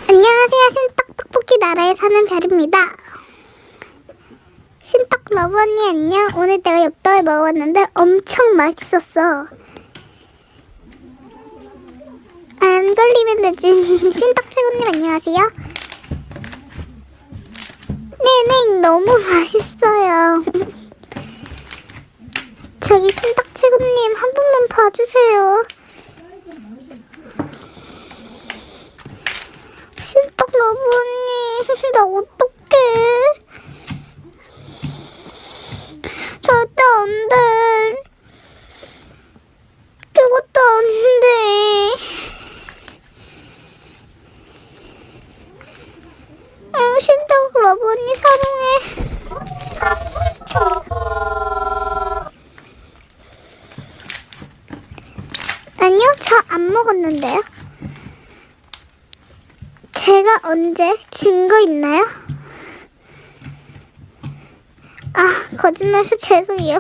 안녕하세요. 신떡 떡볶이 나라에 사는 별입니다. 신떡 러브 언니 안녕. 오늘 내가 엽떡을 먹어봤는데 엄청 맛있었어. 안 걸리면 되지. 신떡 최고님 안녕하세요. 네네, 너무 맛있어요. 저기 신떡 최고님 한 번만 봐주세요. 신떡 러브 언니, 나 어떡해. 절대 안 돼. 그것도 안 돼. 신떡 러브 언니 사랑해. 아니요, 저 안 먹었는데요. 제가 언제 증거 있나요? 아, 거짓말해서 죄송해요.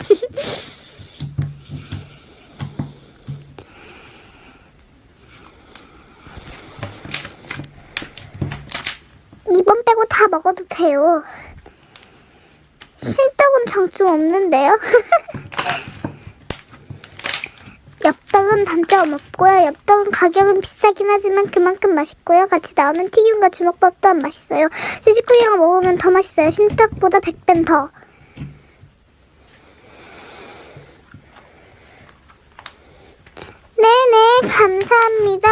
이번 빼고 다 먹어도 돼요. 신떡은 장점 없는데요? 엽떡은 단점 없고요. 엽떡은 가격은 비싸긴 하지만 그만큼 맛있고요. 같이 나오는 튀김과 주먹밥 또한 맛있어요. 수지쿠이랑 먹으면 더 맛있어요. 신떡보다 100배 더. 네네, 감사합니다.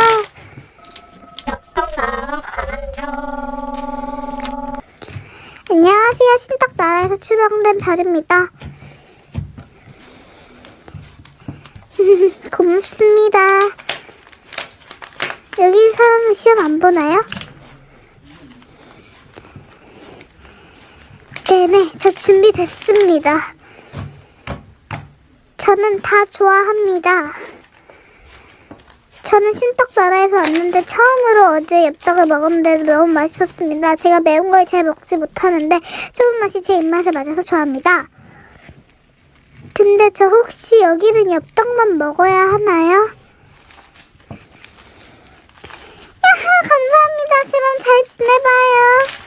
안녕하세요. 신떡 나라에서 출범된 별입니다. 고맙습니다. 여기서는 시험 안 보나요? 네네, 저 준비됐습니다. 저는 다 좋아합니다. 저는 신떡 나라에서 왔는데 처음으로 어제 엽떡을 먹었는데 너무 맛있었습니다. 제가 매운 걸 잘 먹지 못하는데 좋은 맛이 제 입맛에 맞아서 좋아합니다. 근데 저 혹시 여기는 엽떡만 먹어야 하나요? 야하, 감사합니다. 그럼 잘 지내봐요.